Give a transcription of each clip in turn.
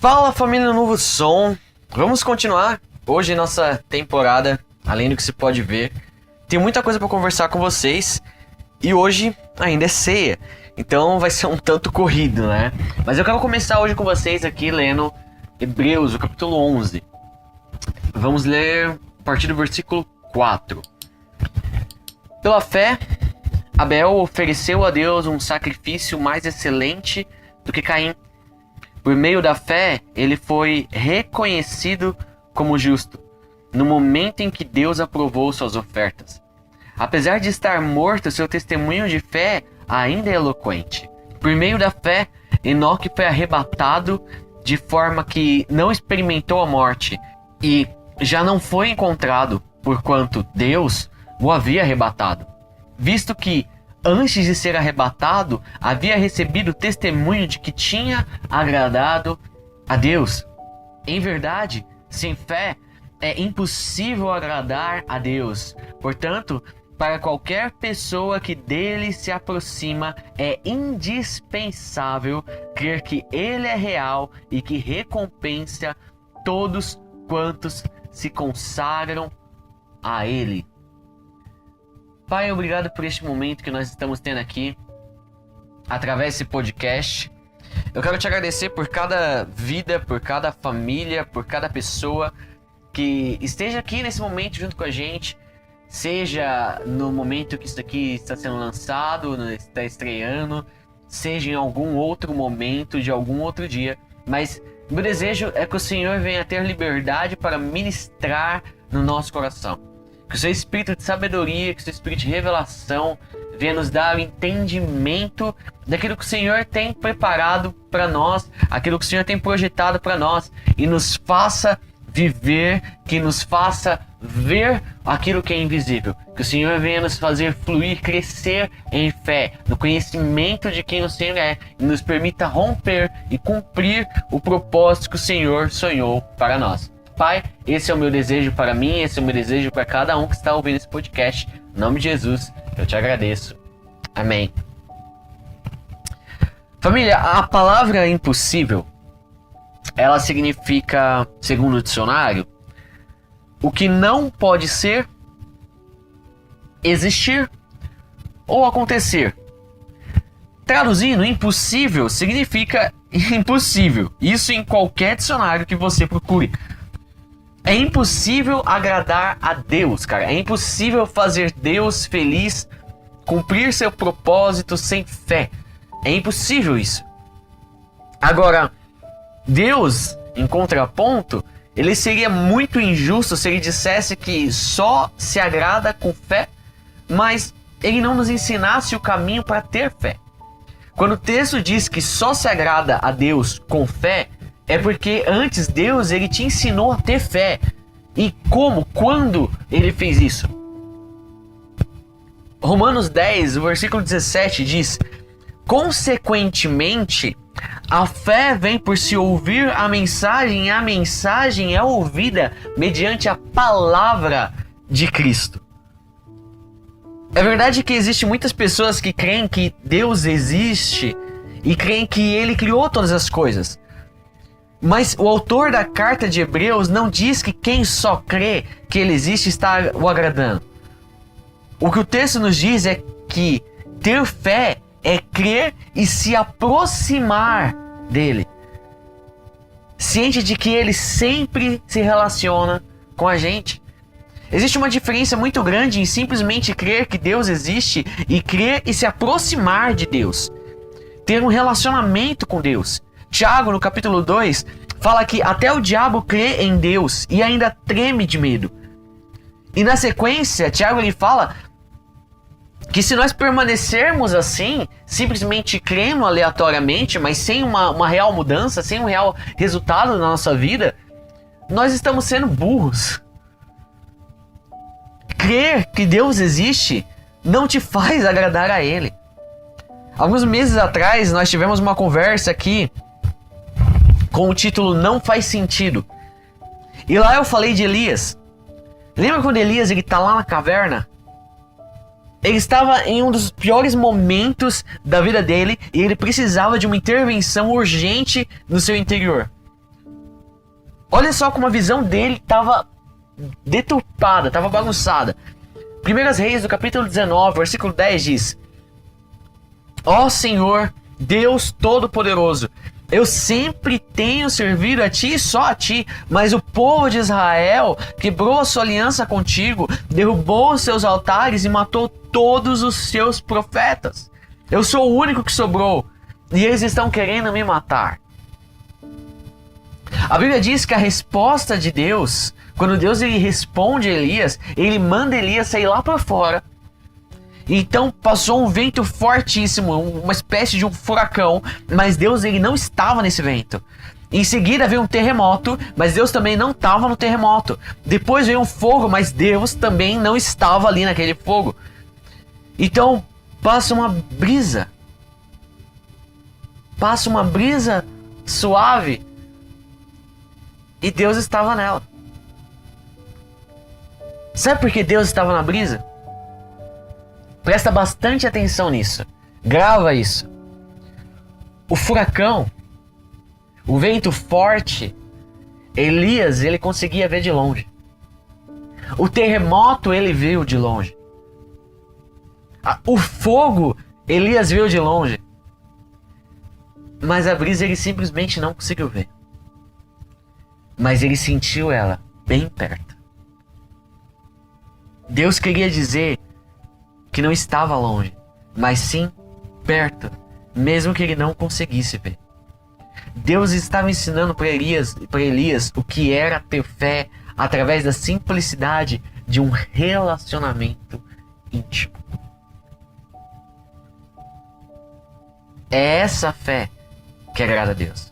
Fala, família Novo Som. Vamos continuar hoje nossa temporada, além do que se pode ver. Tem muita coisa para conversar com vocês e hoje ainda é ceia, então vai ser um tanto corrido, né? Mas eu quero começar hoje com vocês aqui lendo Hebreus, o capítulo 11. Vamos ler a partir do versículo 4. Pela fé, Abel ofereceu a Deus um sacrifício mais excelente do que Caim. Por meio da fé, ele foi reconhecido como justo, no momento em que Deus aprovou suas ofertas. Apesar de estar morto, seu testemunho de fé ainda é eloquente. Por meio da fé, Enoque foi arrebatado de forma que não experimentou a morte e já não foi encontrado, porquanto Deus o havia arrebatado. Visto que, antes de ser arrebatado, havia recebido testemunho de que tinha agradado a Deus. Em verdade, sem fé, é impossível agradar a Deus. Portanto, para qualquer pessoa que dele se aproxima, é indispensável crer que ele é real e que recompensa todos quantos se consagram a ele. Pai, obrigado por este momento que nós estamos tendo aqui, através desse podcast. Eu quero te agradecer por cada vida, por cada família, por cada pessoa que esteja aqui nesse momento junto com a gente, seja no momento que isso aqui está sendo lançado, está estreando, seja em algum outro momento, de algum outro dia. Mas meu desejo é que o Senhor venha ter liberdade para ministrar no nosso coração. Que o seu espírito de sabedoria, que o seu espírito de revelação venha nos dar o entendimento daquilo que o Senhor tem preparado para nós, aquilo que o Senhor tem projetado para nós, e nos faça viver, que nos faça ver aquilo que é invisível. Que o Senhor venha nos fazer fluir, crescer em fé, no conhecimento de quem o Senhor é, e nos permita romper e cumprir o propósito que o Senhor sonhou para nós. Pai, esse é o meu desejo para mim, esse é o meu desejo para cada um que está ouvindo esse podcast. Em nome de Jesus, eu te agradeço. Amém. Família, a palavra impossível, ela significa, segundo o dicionário, o que não pode ser, existir ou acontecer. Traduzindo, impossível significa impossível. Isso em qualquer dicionário que você procure. É impossível agradar a Deus, cara. É impossível fazer Deus feliz, cumprir seu propósito sem fé. É impossível isso. Agora, Deus, em contraponto, ele seria muito injusto se ele dissesse que só se agrada com fé, mas ele não nos ensinasse o caminho para ter fé. Quando o texto diz que só se agrada a Deus com fé, é porque antes Deus ele te ensinou a ter fé. E como? Quando ele fez isso? Romanos 10, o versículo 17 diz: consequentemente, a fé vem por se ouvir a mensagem, e a mensagem é ouvida mediante a palavra de Cristo. É verdade que existem muitas pessoas que creem que Deus existe e creem que ele criou todas as coisas. Mas o autor da carta de Hebreus não diz que quem só crê que ele existe está o agradando. O que o texto nos diz é que ter fé é crer e se aproximar dele, ciente de que ele sempre se relaciona com a gente. Existe uma diferença muito grande em simplesmente crer que Deus existe e crer e se aproximar de Deus, ter um relacionamento com Deus. Tiago, no capítulo 2, fala que até o diabo crê em Deus e ainda treme de medo. E na sequência, Tiago ele fala que se nós permanecermos assim, simplesmente crendo aleatoriamente, mas sem uma real mudança, sem um real resultado na nossa vida, nós estamos sendo burros. Crer que Deus existe não te faz agradar a Ele. Alguns meses atrás, nós tivemos uma conversa aqui com o título Não Faz Sentido. E lá eu falei de Elias. Lembra quando Elias ele tá lá na caverna? Ele estava em um dos piores momentos da vida dele e ele precisava de uma intervenção urgente no seu interior. Olha só como a visão dele estava deturpada, estava bagunçada. 1 Reis, do capítulo 19, versículo 10 diz: Ó Senhor, Deus Todo-Poderoso, eu sempre tenho servido a ti e só a ti, mas o povo de Israel quebrou a sua aliança contigo, derrubou os seus altares e matou todos os seus profetas. Eu sou o único que sobrou e eles estão querendo me matar. A Bíblia diz que a resposta de Deus, quando Deus ele responde a Elias, ele manda Elias sair lá para fora. Então passou um vento fortíssimo, uma espécie de um furacão, mas Deus ele não estava nesse vento. Em seguida veio um terremoto, mas Deus também não estava no terremoto. Depois veio um fogo, mas Deus também não estava ali naquele fogo. Então passa uma brisa. Passa uma brisa suave e Deus estava nela. Sabe por que Deus estava na brisa? Presta bastante atenção nisso. Grava isso. O furacão, o vento forte, Elias ele conseguia ver de longe. O terremoto ele viu de longe. O fogo Elias viu de longe. Mas a brisa ele simplesmente não conseguiu ver. Mas ele sentiu ela bem perto. Deus queria dizer que não estava longe, mas sim perto, mesmo que ele não conseguisse ver. Deus estava ensinando para Elias o que era ter fé através da simplicidade de um relacionamento íntimo. É essa fé que agrada a Deus.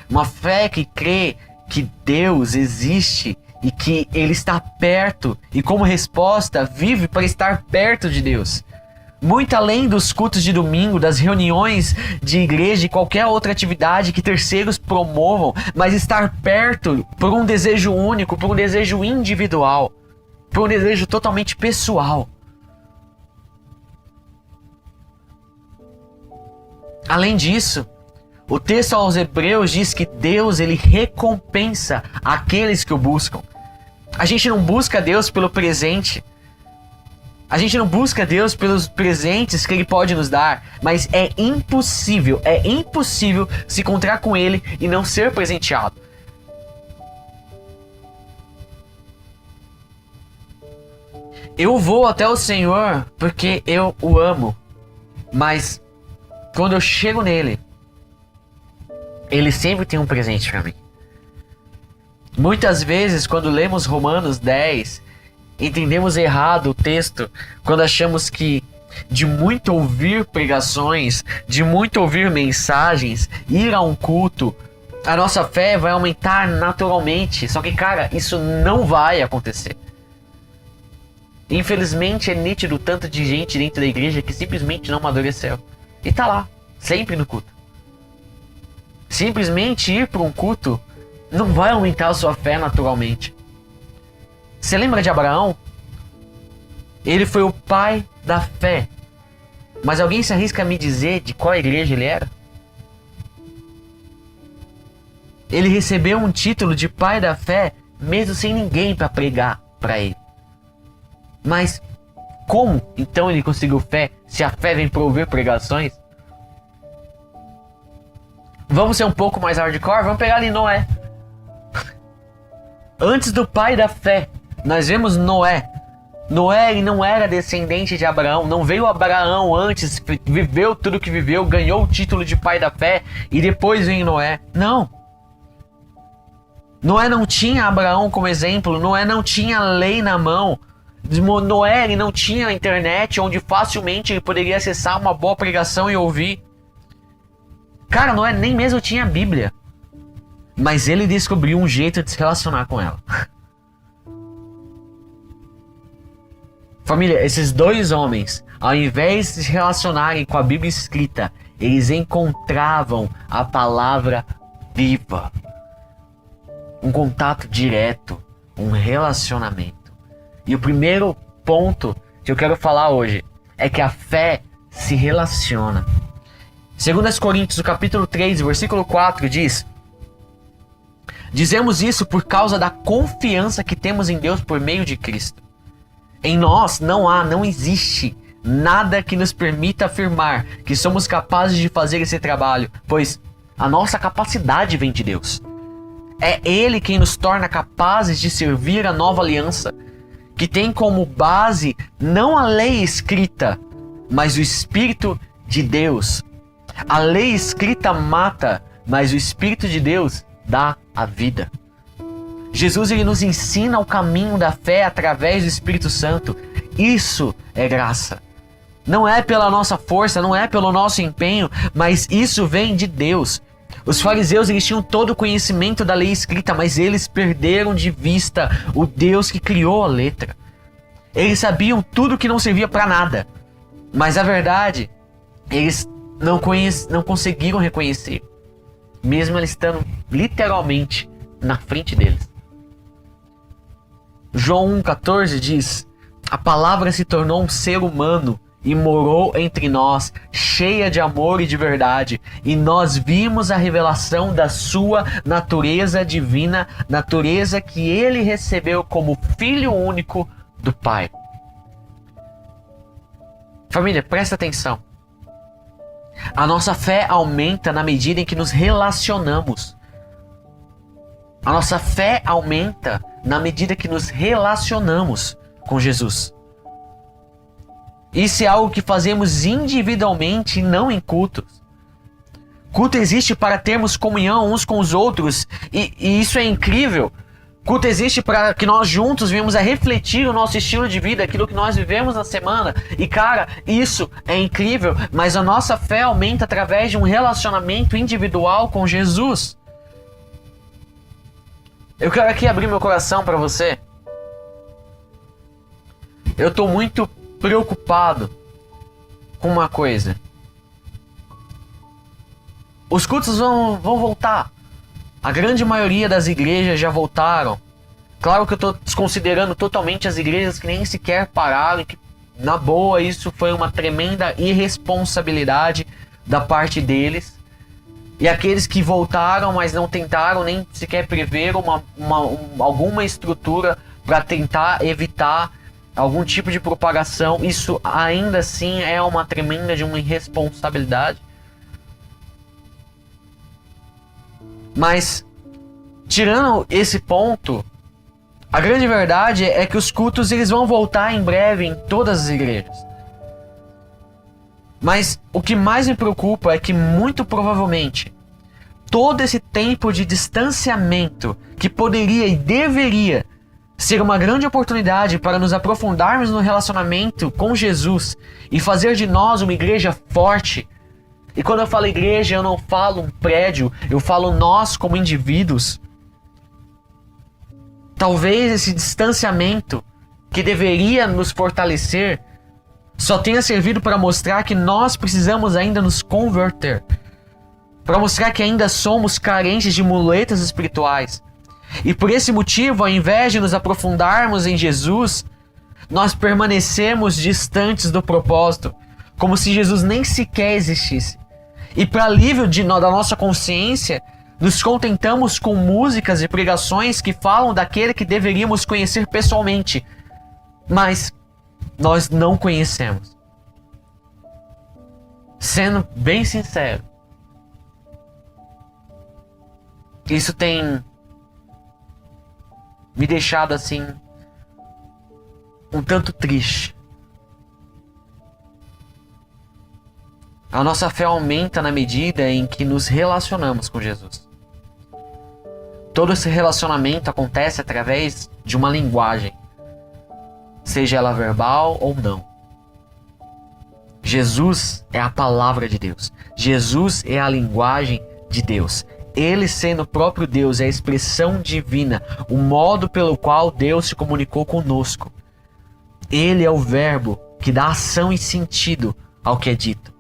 Uma fé que crê que Deus existe e que Ele está perto e, como resposta, vive para estar perto de Deus. Muito além dos cultos de domingo, das reuniões de igreja e qualquer outra atividade que terceiros promovam, mas estar perto por um desejo único, por um desejo individual, por um desejo totalmente pessoal. Além disso, o texto aos Hebreus diz que Deus ele recompensa aqueles que o buscam. A gente não busca Deus pelo presente. A gente não busca Deus pelos presentes que Ele pode nos dar. Mas é impossível se encontrar com Ele e não ser presenteado. Eu vou até o Senhor porque eu o amo. Mas quando eu chego nele, Ele sempre tem um presente para mim. Muitas vezes, quando lemos Romanos 10, entendemos errado o texto, quando achamos que de muito ouvir pregações, de muito ouvir mensagens, ir a um culto, a nossa fé vai aumentar naturalmente. Só que, cara, isso não vai acontecer. Infelizmente, é nítido o tanto de gente dentro da igreja que simplesmente não amadureceu. E tá lá, sempre no culto. Simplesmente ir para um culto não vai aumentar a sua fé naturalmente. Você lembra de Abraão? Ele foi o pai da fé. Mas alguém se arrisca a me dizer de qual igreja ele era? Ele recebeu um título de pai da fé mesmo sem ninguém para pregar para ele. Mas como então ele conseguiu fé se a fé vem por ouvir pregações? Vamos ser um pouco mais hardcore? Vamos pegar ali Noé. Antes do pai da fé, nós vemos Noé. Noé ele não era descendente de Abraão. Não veio Abraão antes, viveu tudo que viveu, ganhou o título de pai da fé e depois vem Noé. Não. Noé não tinha Abraão como exemplo. Noé não tinha lei na mão. Noé ele não tinha internet onde facilmente ele poderia acessar uma boa pregação e ouvir. Cara, Noé nem mesmo tinha Bíblia. Mas ele descobriu um jeito de se relacionar com ela. Família, esses dois homens, ao invés de se relacionarem com a Bíblia escrita, eles encontravam a palavra viva. Um contato direto, um relacionamento. E o primeiro ponto que eu quero falar hoje é que a fé se relaciona. 2 Coríntios, capítulo 3, versículo 4 diz: Dizemos isso por causa da confiança que temos em Deus por meio de Cristo. Em nós não existe nada que nos permita afirmar que somos capazes de fazer esse trabalho, pois a nossa capacidade vem de Deus. É Ele quem nos torna capazes de servir a nova aliança, que tem como base não a lei escrita, mas o Espírito de Deus. A lei escrita mata, mas o Espírito de Deus dá a vida. Jesus, ele nos ensina o caminho da fé através do Espírito Santo. Isso é graça. Não é pela nossa força, não é pelo nosso empenho, mas isso vem de Deus. Os fariseus, eles tinham todo o conhecimento da lei escrita, mas eles perderam de vista o Deus que criou a letra. Eles sabiam tudo que não servia para nada, mas a verdade, eles não conseguiram reconhecer, mesmo eles estando literalmente na frente deles. João 1,14 diz: a palavra se tornou um ser humano e morou entre nós, cheia de amor e de verdade, e nós vimos a revelação da sua natureza divina, natureza que ele recebeu como filho único do Pai. Família, presta atenção. A nossa fé aumenta na medida em que nos relacionamos. A nossa fé aumenta na medida que nos relacionamos com Jesus. Isso é algo que fazemos individualmente e não em cultos. Culto existe para termos comunhão uns com os outros, e isso é incrível. Culto existe para que nós juntos venhamos a refletir o nosso estilo de vida, aquilo que nós vivemos na semana. E cara, isso é incrível, mas a nossa fé aumenta através de um relacionamento individual com Jesus. Eu quero aqui abrir meu coração para você. Eu estou muito preocupado com uma coisa. Os cultos vão voltar. A grande maioria das igrejas já voltaram. Claro que eu estou desconsiderando totalmente as igrejas que nem sequer pararam, que na boa isso foi uma tremenda irresponsabilidade da parte deles. E aqueles que voltaram, mas não tentaram nem sequer prever alguma estrutura para tentar evitar algum tipo de propagação, isso ainda assim é uma tremenda de uma irresponsabilidade. Mas, tirando esse ponto, a grande verdade é que os cultos eles vão voltar em breve em todas as igrejas. Mas o que mais me preocupa é que muito provavelmente todo esse tempo de distanciamento que poderia e deveria ser uma grande oportunidade para nos aprofundarmos no relacionamento com Jesus e fazer de nós uma igreja forte. E quando eu falo igreja, eu não falo um prédio, eu falo nós como indivíduos. Talvez esse distanciamento que deveria nos fortalecer só tenha servido para mostrar que nós precisamos ainda nos converter, para mostrar que ainda somos carentes de muletas espirituais. E por esse motivo, ao invés de nos aprofundarmos em Jesus, nós permanecemos distantes do propósito, como se Jesus nem sequer existisse. E para alívio da nossa consciência, nos contentamos com músicas e pregações que falam daquele que deveríamos conhecer pessoalmente, mas nós não conhecemos. Sendo bem sincero, isso tem me deixado assim um tanto triste. A nossa fé aumenta na medida em que nos relacionamos com Jesus. Todo esse relacionamento acontece através de uma linguagem, seja ela verbal ou não. Jesus é a palavra de Deus. Jesus é a linguagem de Deus. Ele, sendo o próprio Deus, é a expressão divina, o modo pelo qual Deus se comunicou conosco. Ele é o verbo que dá ação e sentido ao que é dito.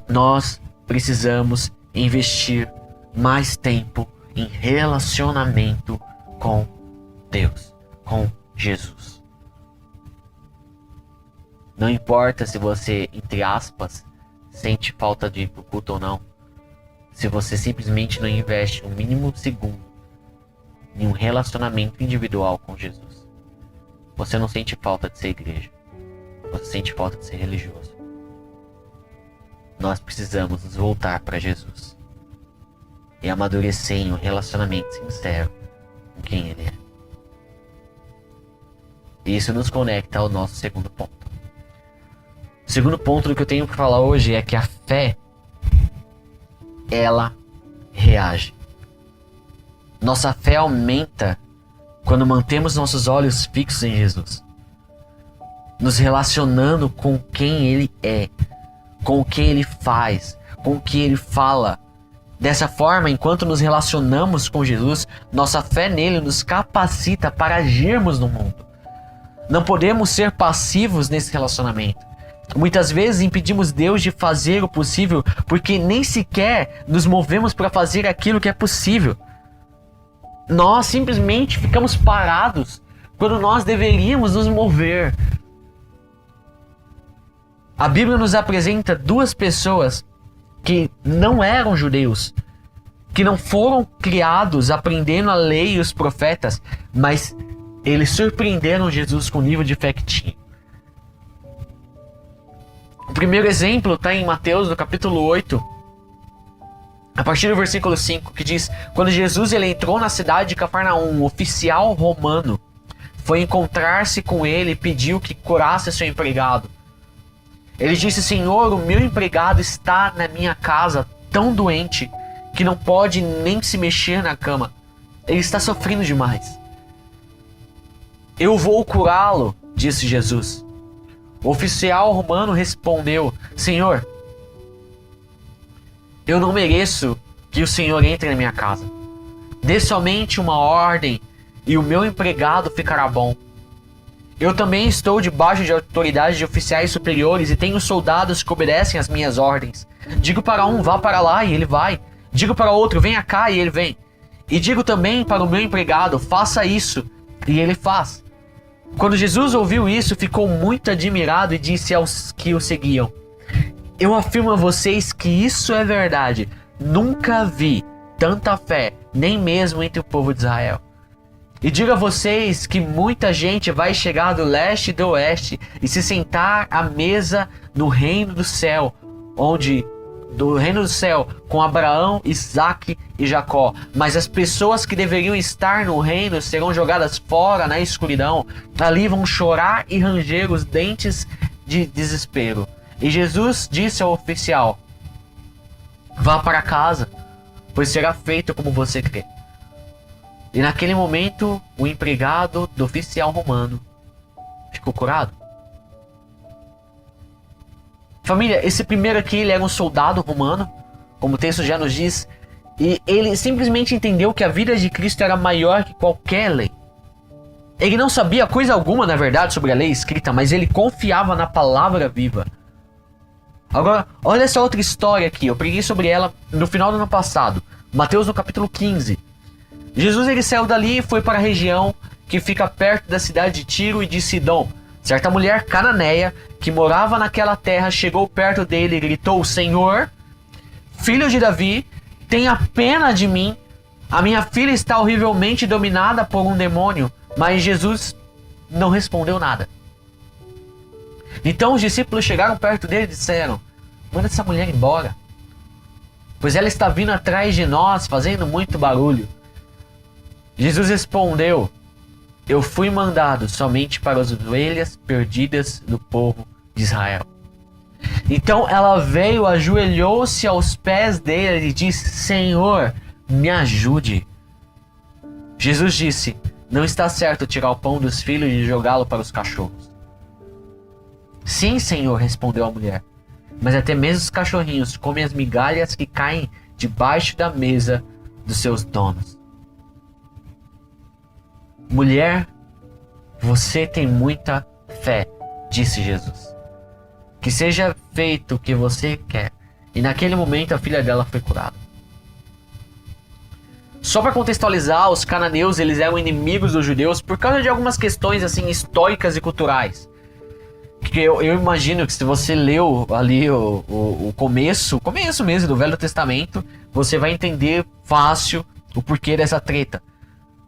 Nós precisamos investir mais tempo em relacionamento com Deus, com Jesus. Não importa se você, entre aspas, sente falta de ir pro culto ou não. se você simplesmente não investe um mínimo segundo em um relacionamento individual com Jesus. Você não sente falta de ser igreja. Você sente falta de ser religioso. Nós precisamos nos voltar para Jesus e amadurecer em um relacionamento sincero com quem Ele é. E isso nos conecta ao nosso segundo ponto. O segundo ponto do que eu tenho para falar hoje é que a fé, ela reage. Nossa fé aumenta quando mantemos nossos olhos fixos em Jesus, nos relacionando com quem Ele é, com o que Ele faz, com o que Ele fala. Dessa forma, enquanto nos relacionamos com Jesus, nossa fé nele nos capacita para agirmos no mundo. Não podemos ser passivos nesse relacionamento. Muitas vezes impedimos Deus de fazer o possível porque nem sequer nos movemos para fazer aquilo que é possível. Nós simplesmente ficamos parados quando nós deveríamos nos mover. A Bíblia nos apresenta duas pessoas que não eram judeus, que não foram criados aprendendo a lei e os profetas, mas eles surpreenderam Jesus com o nível de fé que tinha. O primeiro exemplo está em Mateus, no capítulo 8, a partir do versículo 5, que diz: quando Jesus ele entrou na cidade de Cafarnaum, um oficial romano foi encontrar-se com ele e pediu que curasse seu empregado. Ele disse: Senhor, o meu empregado está na minha casa tão doente que não pode nem se mexer na cama. Ele está sofrendo demais. Eu vou curá-lo, disse Jesus. O oficial romano respondeu: Senhor, eu não mereço que o Senhor entre na minha casa. Dê somente uma ordem e o meu empregado ficará bom. Eu também estou debaixo de autoridade de oficiais superiores e tenho soldados que obedecem às minhas ordens. Digo para um, vá para lá, e ele vai. Digo para outro, venha cá, e ele vem. E digo também para o meu empregado, faça isso, e ele faz. Quando Jesus ouviu isso, ficou muito admirado e disse aos que o seguiam: eu afirmo a vocês que isso é verdade. Nunca vi tanta fé, nem mesmo entre o povo de Israel. E digo a vocês que muita gente vai chegar do leste e do oeste e se sentar à mesa no reino do céu, com Abraão, Isaque e Jacó. Mas as pessoas que deveriam estar no reino serão jogadas fora na escuridão. Ali vão chorar e ranger os dentes de desespero. E Jesus disse ao oficial: vá para casa, pois será feito como você crê. E naquele momento, o empregado do oficial romano ficou curado. Família, esse primeiro aqui, ele era um soldado romano, como o texto já nos diz, e ele simplesmente entendeu que a vida de Cristo era maior que qualquer lei. Ele não sabia coisa alguma, na verdade, sobre a lei escrita, mas ele confiava na palavra viva. Agora, olha essa outra história aqui, eu preguei sobre ela no final do ano passado, Mateus no capítulo 15. Jesus ele saiu dali e foi para a região que fica perto da cidade de Tiro e de Sidom. Certa mulher cananeia que morava naquela terra chegou perto dele e gritou: Senhor, filho de Davi, tenha pena de mim. A minha filha está horrivelmente dominada por um demônio. Mas Jesus não respondeu nada. Então os discípulos chegaram perto dele e disseram: manda essa mulher embora, pois ela está vindo atrás de nós, fazendo muito barulho. Jesus respondeu: eu fui mandado somente para as ovelhas perdidas do povo de Israel. Então ela veio, ajoelhou-se aos pés dele e disse: Senhor, me ajude. Jesus disse: não está certo tirar o pão dos filhos e jogá-lo para os cachorros. Sim, Senhor, respondeu a mulher, mas até mesmo os cachorrinhos comem as migalhas que caem debaixo da mesa dos seus donos. Mulher, você tem muita fé, disse Jesus. Que seja feito o que você quer. E naquele momento a filha dela foi curada. Só para contextualizar, os cananeus eles eram inimigos dos judeus por causa de algumas questões assim históricas e culturais. Que eu imagino que se você leu ali o começo mesmo do Velho Testamento, você vai entender fácil o porquê dessa treta.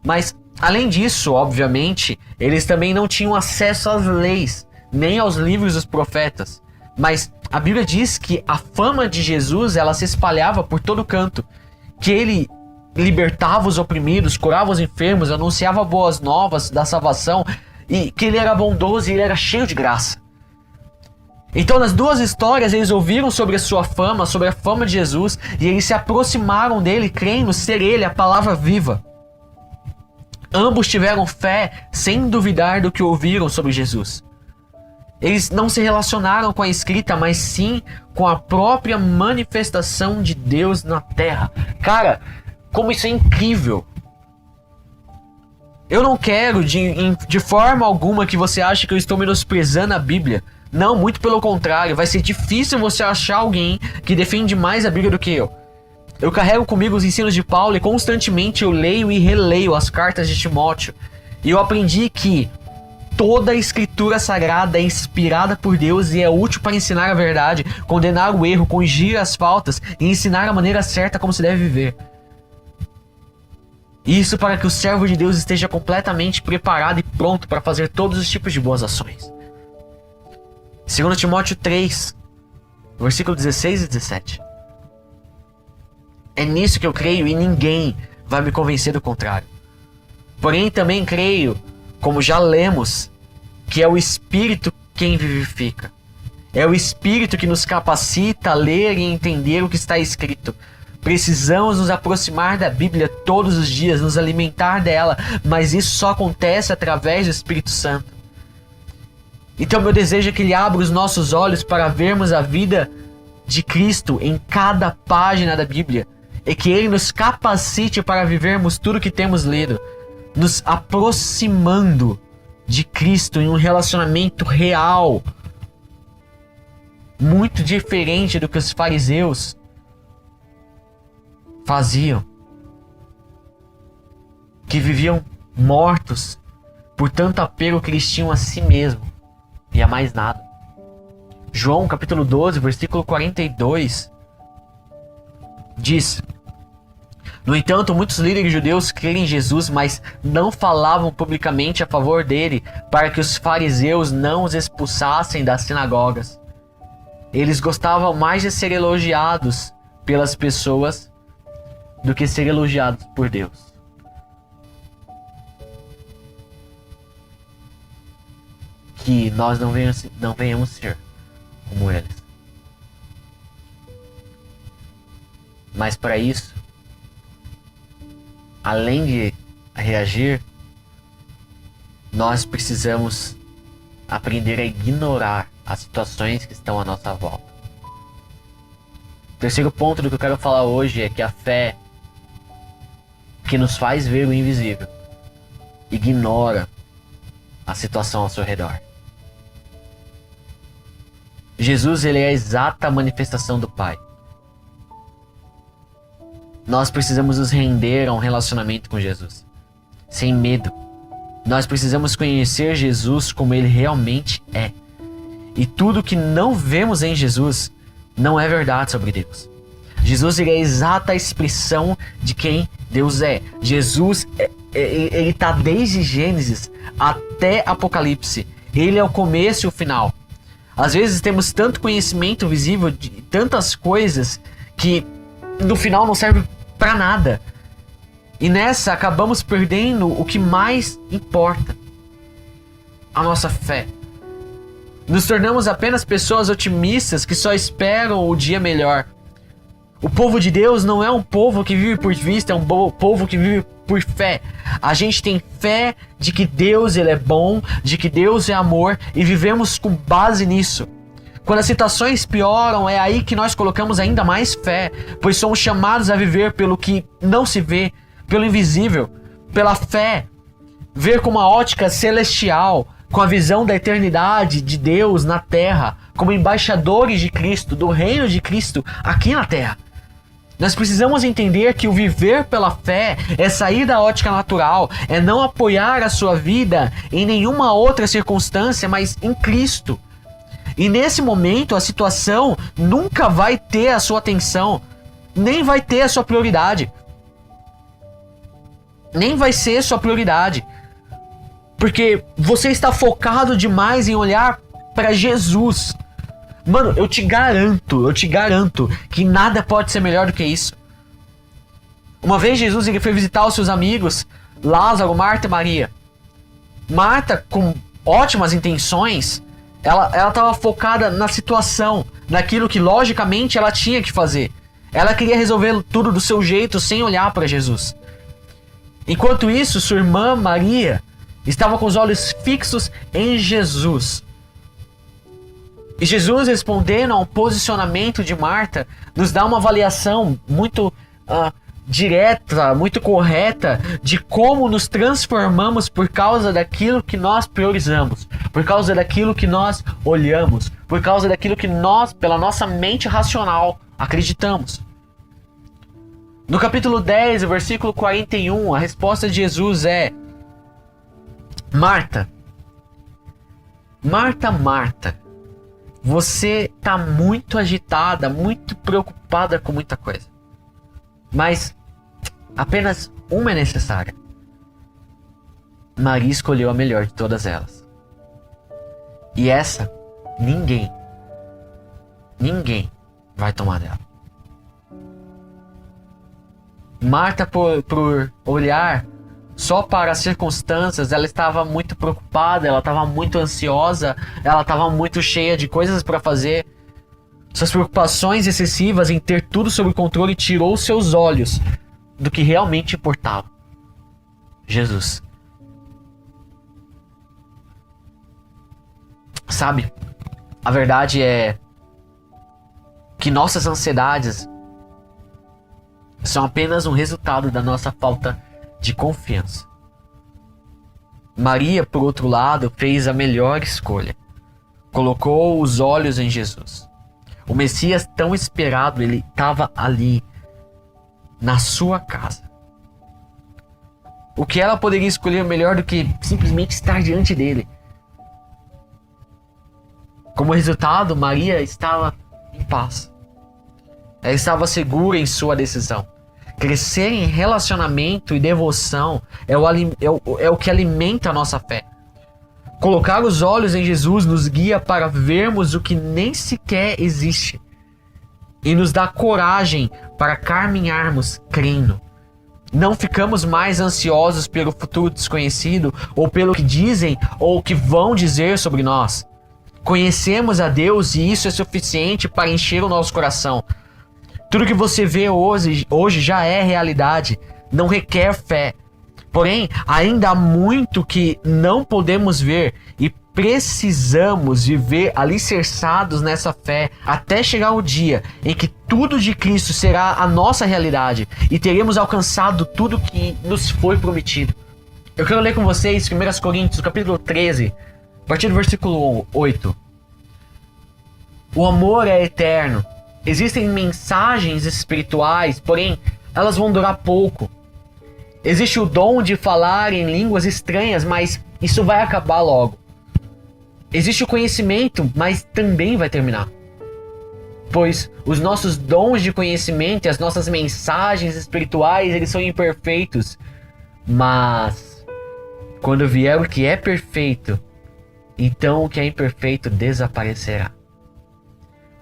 Mas, além disso, obviamente, eles também não tinham acesso às leis, nem aos livros dos profetas. Mas a Bíblia diz que a fama de Jesus, ela se espalhava por todo canto. Que ele libertava os oprimidos, curava os enfermos, anunciava boas novas da salvação, e que ele era bondoso e ele era cheio de graça. Então, nas duas histórias, eles ouviram sobre a sua fama, sobre a fama de Jesus, e eles se aproximaram dele, crendo ser ele a palavra viva. Ambos tiveram fé sem duvidar do que ouviram sobre Jesus. Eles não se relacionaram com a escrita, mas sim com a própria manifestação de Deus na terra. Cara, como isso é incrível. Eu não quero de forma alguma que você ache que eu estou menosprezando a Bíblia. Não, muito pelo contrário. Vai ser difícil você achar alguém que defende mais a Bíblia do que eu. Eu carrego comigo os ensinos de Paulo e constantemente eu leio e releio as cartas de Timóteo. E eu aprendi que toda a escritura sagrada é inspirada por Deus e é útil para ensinar a verdade, condenar o erro, corrigir as faltas e ensinar a maneira certa como se deve viver. Isso para que o servo de Deus esteja completamente preparado e pronto para fazer todos os tipos de boas ações. 2 Timóteo 3, versículo 16 e 17. É nisso que eu creio e ninguém vai me convencer do contrário. Porém, também creio, como já lemos, que é o Espírito quem vivifica. É o Espírito que nos capacita a ler e entender o que está escrito. Precisamos nos aproximar da Bíblia todos os dias, nos alimentar dela, mas isso só acontece através do Espírito Santo. Então meu desejo é que Ele abra os nossos olhos para vermos a vida de Cristo em cada página da Bíblia, e que Ele nos capacite para vivermos tudo que temos lido, nos aproximando de Cristo em um relacionamento real, muito diferente do que os fariseus faziam, que viviam mortos por tanto apego que eles tinham a si mesmo e a mais nada. João capítulo 12, versículo 42 diz: no entanto, muitos líderes judeus creram em Jesus, mas não falavam publicamente a favor dele, para que os fariseus não os expulsassem das sinagogas. Eles gostavam mais de ser elogiados pelas pessoas do que ser elogiados por Deus. Que nós não venhamos ser como eles. Mas para isso, além de reagir, nós precisamos aprender a ignorar as situações que estão à nossa volta. O terceiro ponto do que eu quero falar hoje é que a fé que nos faz ver o invisível ignora a situação ao seu redor. Jesus, ele é a exata manifestação do Pai. Nós precisamos nos render a um relacionamento com Jesus, sem medo. Nós precisamos conhecer Jesus como Ele realmente é. E tudo que não vemos em Jesus não é verdade sobre Deus. Jesus, ele é a exata expressão de quem Deus é. Jesus, ele está desde Gênesis até Apocalipse. Ele é o começo e o final. Às vezes temos tanto conhecimento visível de tantas coisas que no final não serve para nada. E nessa acabamos perdendo o que mais importa: a nossa fé. Nos tornamos apenas pessoas otimistas que só esperam o dia melhor. O povo de Deus não é um povo que vive por vista, é um povo que vive por fé. A gente tem fé de que Deus, ele é bom, de que Deus é amor, e vivemos com base nisso. Quando as situações pioram, é aí que nós colocamos ainda mais fé, pois somos chamados a viver pelo que não se vê, pelo invisível, pela fé. Ver com uma ótica celestial, com a visão da eternidade de Deus na terra, como embaixadores de Cristo, do reino de Cristo aqui na terra. Nós precisamos entender que o viver pela fé é sair da ótica natural, é não apoiar a sua vida em nenhuma outra circunstância, mas em Cristo. E nesse momento a situação nunca vai ter a sua atenção. nem vai ter a sua prioridade. Nem vai ser sua prioridade. Porque você está focado demais em olhar para Jesus. Mano, eu te garanto que nada pode ser melhor do que isso. Uma vez Jesus ele foi visitar os seus amigos, Lázaro, Marta e Maria. Marta, com ótimas intenções, ela estava focada na situação, naquilo que logicamente ela tinha que fazer. Ela queria resolver tudo do seu jeito, sem olhar para Jesus. Enquanto isso, sua irmã Maria estava com os olhos fixos em Jesus. E Jesus, respondendo ao posicionamento de Marta, nos dá uma avaliação muito direta, muito correta de como nos transformamos por causa daquilo que nós priorizamos, por causa daquilo que nós olhamos, por causa daquilo que nós, pela nossa mente racional, acreditamos. No capítulo 10, versículo 41, a resposta de Jesus é: Marta, Marta, Marta, você está muito agitada, muito preocupada com muita coisa. Mas apenas uma é necessária. Maria escolheu a melhor de todas elas. E essa, ninguém vai tomar dela. Marta, por olhar só para as circunstâncias, ela estava muito preocupada, ela estava muito ansiosa, ela estava muito cheia de coisas para fazer. Suas preocupações excessivas em ter tudo sob controle tirou seus olhos do que realmente importava: Jesus. Sabe, a verdade é que nossas ansiedades são apenas um resultado da nossa falta de confiança. Maria, por outro lado, fez a melhor escolha. Colocou os olhos em Jesus. O Messias tão esperado, ele estava ali, na sua casa. O que ela poderia escolher melhor do que simplesmente estar diante dele? Como resultado, Maria estava em paz. Ela estava segura em sua decisão. Crescer em relacionamento e devoção é o que alimenta a nossa fé. Colocar os olhos em Jesus nos guia para vermos o que nem sequer existe e nos dá coragem para caminharmos crendo. Não ficamos mais ansiosos pelo futuro desconhecido ou pelo que dizem ou que vão dizer sobre nós. Conhecemos a Deus e isso é suficiente para encher o nosso coração. Tudo que você vê hoje já é realidade, não requer fé. Porém, ainda há muito que não podemos ver e precisamos viver alicerçados nessa fé até chegar o dia em que tudo de Cristo será a nossa realidade e teremos alcançado tudo que nos foi prometido. Eu quero ler com vocês 1 Coríntios, capítulo 13, a partir do versículo 8. O amor é eterno. Existem mensagens espirituais, porém elas vão durar pouco. Existe o dom de falar em línguas estranhas, mas isso vai acabar logo. Existe o conhecimento, mas também vai terminar. Pois os nossos dons de conhecimento e as nossas mensagens espirituais, eles são imperfeitos. Mas quando vier o que é perfeito, então o que é imperfeito desaparecerá.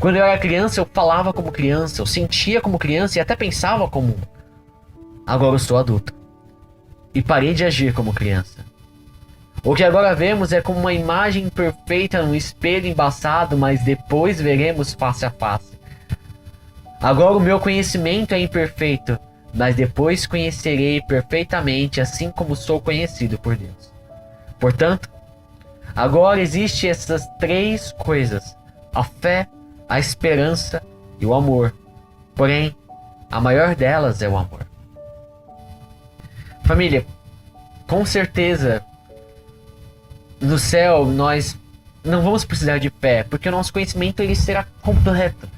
Quando eu era criança, eu falava como criança, eu sentia como criança e até pensava como um. Agora eu sou adulto e parei de agir como criança. O que agora vemos é como uma imagem perfeita num espelho embaçado, mas depois veremos face a face. Agora o meu conhecimento é imperfeito, mas depois conhecerei perfeitamente, assim como sou conhecido por Deus. Portanto, agora existem essas três coisas: a fé, a esperança e o amor. Porém, a maior delas é o amor. Família, com certeza, no céu nós não vamos precisar de fé, porque o nosso conhecimento ele será completo.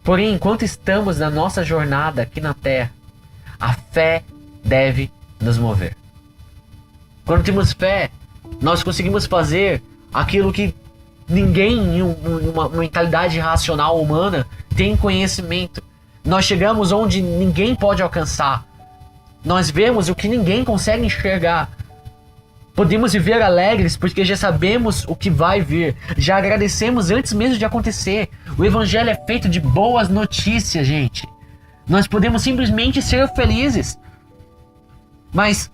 Porém, enquanto estamos na nossa jornada aqui na Terra, a fé deve nos mover. Quando temos fé, nós conseguimos fazer aquilo que ninguém em uma mentalidade racional humana tem conhecimento. Nós chegamos onde ninguém pode alcançar. Nós vemos o que ninguém consegue enxergar. Podemos viver alegres porque já sabemos o que vai vir. Já agradecemos antes mesmo de acontecer. O evangelho é feito de boas notícias, gente. Nós podemos simplesmente ser felizes. Mas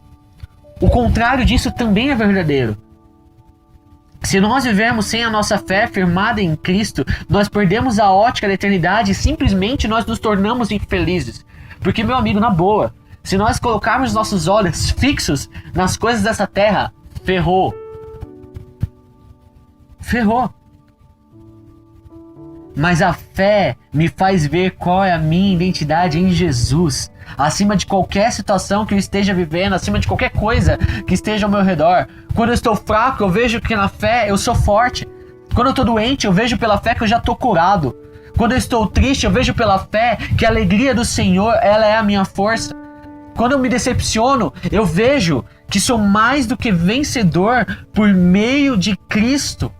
o contrário disso também é verdadeiro. Se nós vivermos sem a nossa fé firmada em Cristo, nós perdemos a ótica da eternidade e simplesmente nós nos tornamos infelizes. Porque, meu amigo, na boa, se nós colocarmos nossos olhos fixos nas coisas dessa terra, ferrou. Ferrou. Mas a fé me faz ver qual é a minha identidade em Jesus. Acima de qualquer situação que eu esteja vivendo, acima de qualquer coisa que esteja ao meu redor. Quando eu estou fraco, eu vejo que na fé eu sou forte. Quando eu estou doente, eu vejo pela fé que eu já estou curado. Quando eu estou triste, eu vejo pela fé que a alegria do Senhor, ela é a minha força. Quando eu me decepciono, eu vejo que sou mais do que vencedor por meio de Cristo.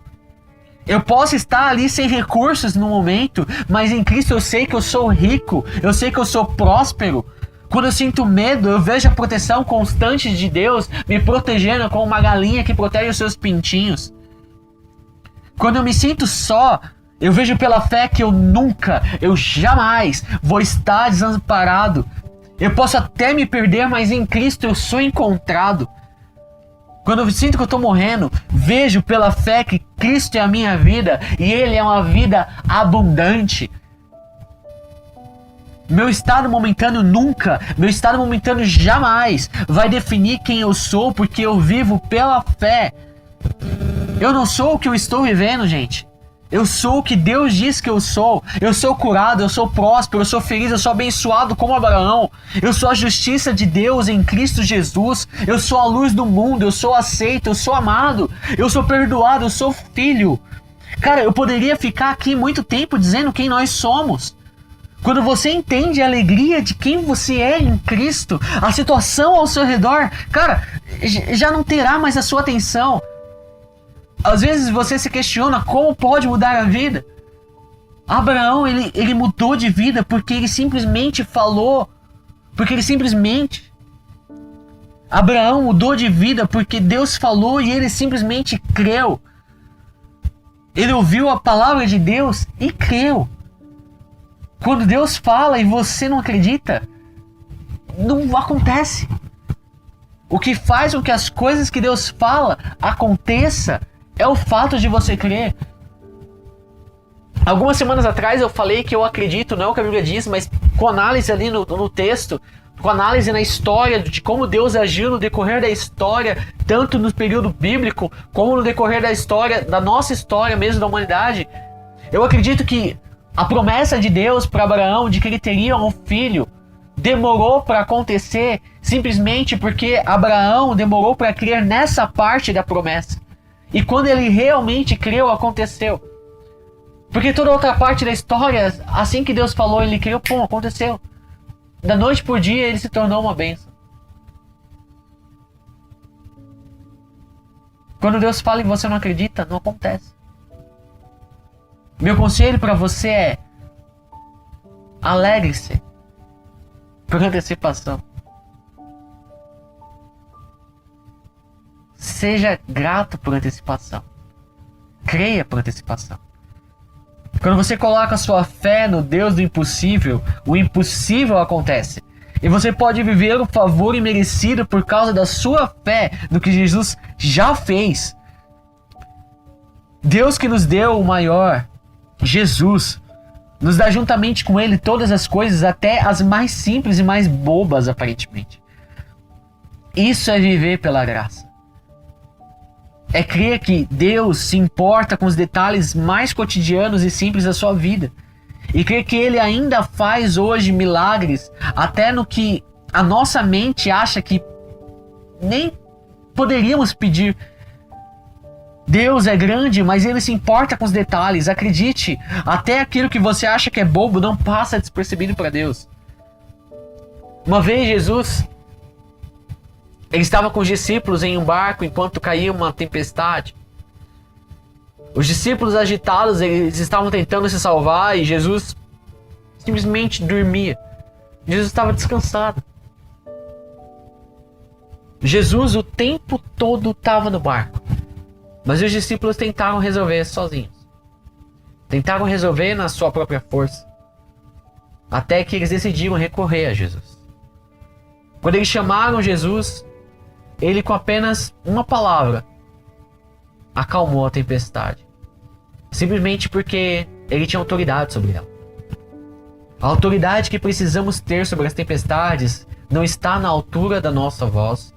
Eu posso estar ali sem recursos no momento, mas em Cristo eu sei que eu sou rico, eu sei que eu sou próspero. Quando eu sinto medo, eu vejo a proteção constante de Deus me protegendo como uma galinha que protege os seus pintinhos. Quando eu me sinto só, eu vejo pela fé que eu jamais vou estar desamparado. Eu posso até me perder, mas em Cristo eu sou encontrado. Quando eu sinto que eu estou morrendo, vejo pela fé que Cristo é a minha vida e Ele é uma vida abundante. Meu estado momentâneo nunca, meu estado momentâneo jamais vai definir quem eu sou, porque eu vivo pela fé. Eu não sou o que eu estou vivendo, gente. Eu sou o que Deus diz que eu sou. Eu sou curado, eu sou próspero, eu sou feliz, eu sou abençoado como Abraão. Eu sou a justiça de Deus em Cristo Jesus. Eu sou a luz do mundo, eu sou aceito, eu sou amado. Eu sou perdoado, eu sou filho. Cara, eu poderia ficar aqui muito tempo dizendo quem nós somos. Quando você entende a alegria de quem você é em Cristo, a situação ao seu redor, cara, já não terá mais a sua atenção. Às vezes você se questiona como pode mudar a vida. Abraão, ele mudou de vida porque ele simplesmente falou. Abraão mudou de vida porque Deus falou e ele simplesmente creu. Ele ouviu a palavra de Deus e creu. Quando Deus fala e você não acredita, não acontece. O que faz com que as coisas que Deus fala aconteça é o fato de você crer. Algumas semanas atrás eu falei que eu acredito, não é o que a Bíblia diz, mas com análise ali no texto, com análise na história de como Deus agiu no decorrer da história, tanto no período bíblico, como no decorrer da história, da nossa história mesmo, da humanidade. Eu acredito que a promessa de Deus para Abraão de que ele teria um filho demorou para acontecer simplesmente porque Abraão demorou para crer nessa parte da promessa. E quando ele realmente creu, aconteceu. Porque toda outra parte da história, assim que Deus falou, ele creu, pum, aconteceu. Da noite por dia ele se tornou uma bênção. Quando Deus fala e você não acredita, não acontece. Meu conselho para você é: alegre-se por antecipação. Seja grato por antecipação. Creia por antecipação. Quando você coloca a sua fé no Deus do impossível, o impossível acontece. E você pode viver o favor imerecido por causa da sua fé no que Jesus já fez. Deus que nos deu o maior, Jesus, nos dá juntamente com Ele todas as coisas, até as mais simples e mais bobas, aparentemente. Isso é viver pela graça. É crer que Deus se importa com os detalhes mais cotidianos e simples da sua vida. E crer que Ele ainda faz hoje milagres, até no que a nossa mente acha que nem poderíamos pedir. Deus é grande, mas Ele se importa com os detalhes. Acredite, até aquilo que você acha que é bobo não passa despercebido para Deus. Uma vez Jesus, ele estava com os discípulos em um barco enquanto caía uma tempestade. Os discípulos agitados, eles estavam tentando se salvar e Jesus simplesmente dormia. Jesus estava descansado. Jesus o tempo todo estava no barco. Mas os discípulos tentaram resolver sozinhos. Tentaram resolver na sua própria força. Até que eles decidiram recorrer a Jesus. Quando eles chamaram Jesus, ele com apenas uma palavra acalmou a tempestade. Simplesmente porque ele tinha autoridade sobre ela. A autoridade que precisamos ter sobre as tempestades não está na altura da nossa voz,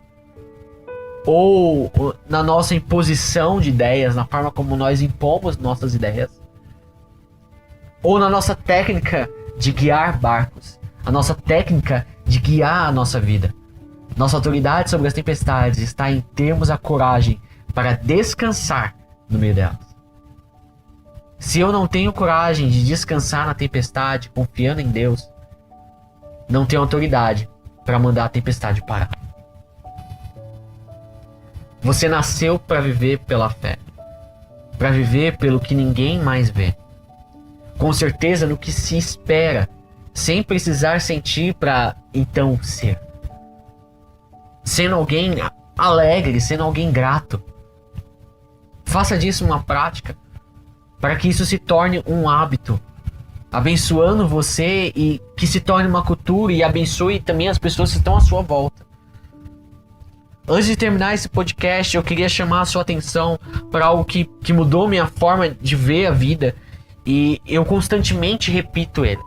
ou na nossa imposição de ideias, na forma como nós impomos nossas ideias, ou na nossa técnica de guiar barcos, a nossa técnica de guiar a nossa vida. Nossa autoridade sobre as tempestades está em termos a coragem para descansar no meio delas. Se eu não tenho coragem de descansar na tempestade, confiando em Deus, não tenho autoridade para mandar a tempestade parar. Você nasceu para viver pela fé, para viver pelo que ninguém mais vê, com certeza no que se espera, sem precisar sentir para então ser. Sendo alguém alegre, sendo alguém grato. Faça disso uma prática, para que isso se torne um hábito, abençoando você e que se torne uma cultura e abençoe também as pessoas que estão à sua volta. Antes de terminar esse podcast, eu queria chamar a sua atenção para algo que mudou minha forma de ver a vida e eu constantemente repito ele.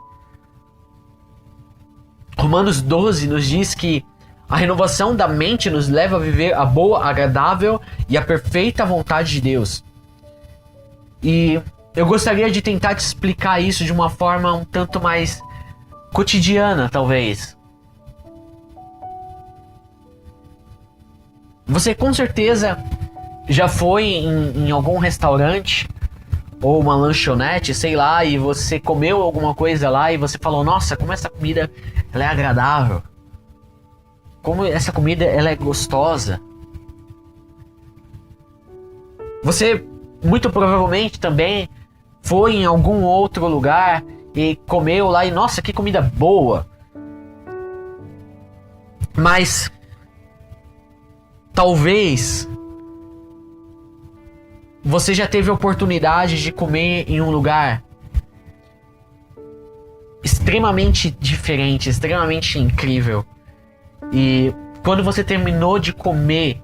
Romanos 12 nos diz que a renovação da mente nos leva a viver a boa, agradável e a perfeita vontade de Deus. E eu gostaria de tentar te explicar isso de uma forma um tanto mais cotidiana, talvez. Você com certeza já foi em algum restaurante ou uma lanchonete, sei lá, e você comeu alguma coisa lá e você falou: nossa, como essa comida ela é agradável. Como essa comida ela é gostosa. Você muito provavelmente também foi em algum outro lugar e comeu lá e nossa, que comida boa. Mas talvez você já teve a oportunidade de comer em um lugar extremamente diferente, extremamente incrível. E quando você terminou de comer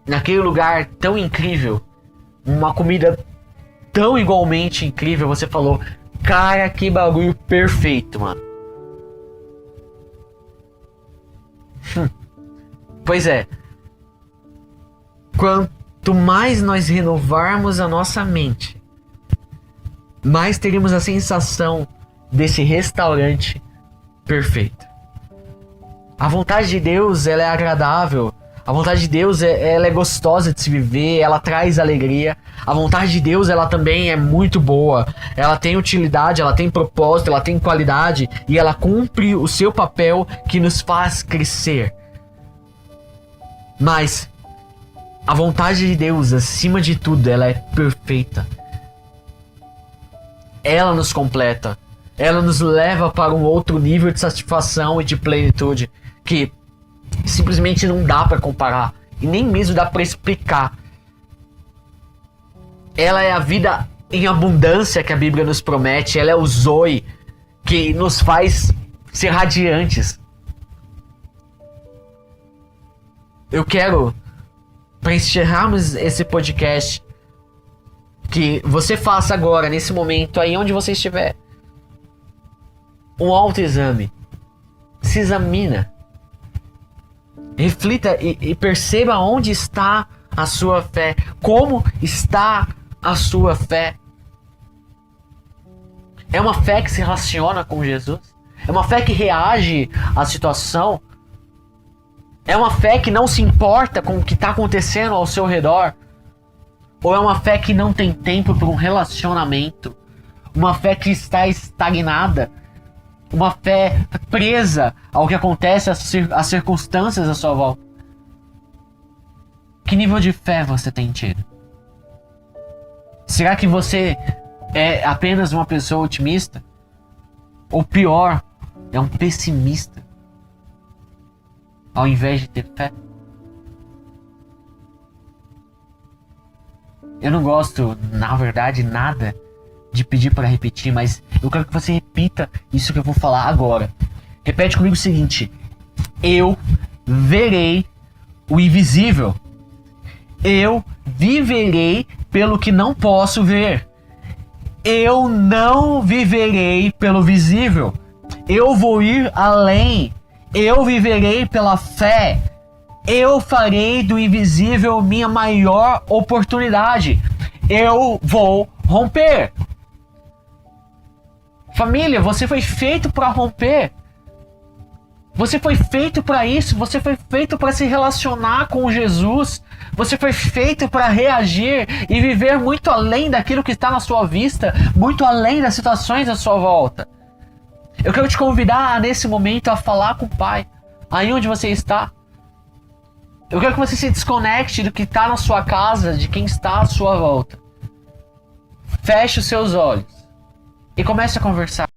naquele lugar tão incrível, uma comida tão igualmente incrível, você falou: cara, que bagulho perfeito, mano. Pois é. Quanto mais nós renovarmos a nossa mente, mais teremos a sensação desse restaurante perfeito. A vontade de Deus, ela é agradável. A vontade de Deus, ela é gostosa de se viver, ela traz alegria. A vontade de Deus, ela também é muito boa. Ela tem utilidade, ela tem propósito, ela tem qualidade e ela cumpre o seu papel que nos faz crescer. Mas a vontade de Deus, acima de tudo, ela é perfeita. Ela nos completa. Ela nos leva para um outro nível de satisfação e de plenitude que simplesmente não dá para comparar e nem mesmo dá para explicar. Ela é a vida em abundância que a Bíblia nos promete. Ela é o Zoe que nos faz ser radiantes. Eu quero, para encerrarmos esse podcast, que você faça agora, nesse momento, aí onde você estiver, um autoexame. Se examina. Reflita e perceba onde está a sua fé. Como está a sua fé? É uma fé que se relaciona com Jesus? É uma fé que reage à situação? É uma fé que não se importa com o que está acontecendo ao seu redor? Ou é uma fé que não tem tempo para um relacionamento? Uma fé que está estagnada? Uma fé presa ao que acontece, às circunstâncias à sua volta? Que nível de fé você tem tido? Será que você é apenas uma pessoa otimista? Ou pior, é um pessimista. Ao invés de ter fé. Eu não gosto, na verdade, nada de pedir para repetir, mas eu quero que você repita isso que eu vou falar agora. Repete comigo o seguinte: eu verei o invisível. Eu viverei pelo que não posso ver. Eu não viverei pelo visível. Eu vou ir além. Eu viverei pela fé. Eu farei do invisível minha maior oportunidade. Eu vou romper. Família, você foi feito para romper. Você foi feito para isso. Você foi feito para se relacionar com Jesus. Você foi feito para reagir e viver muito além daquilo que está na sua vista, muito além das situações à sua volta. Eu quero te convidar nesse momento a falar com o Pai, aí onde você está. Eu quero que você se desconecte do que está na sua casa, de quem está à sua volta. Feche os seus olhos e comece a conversar.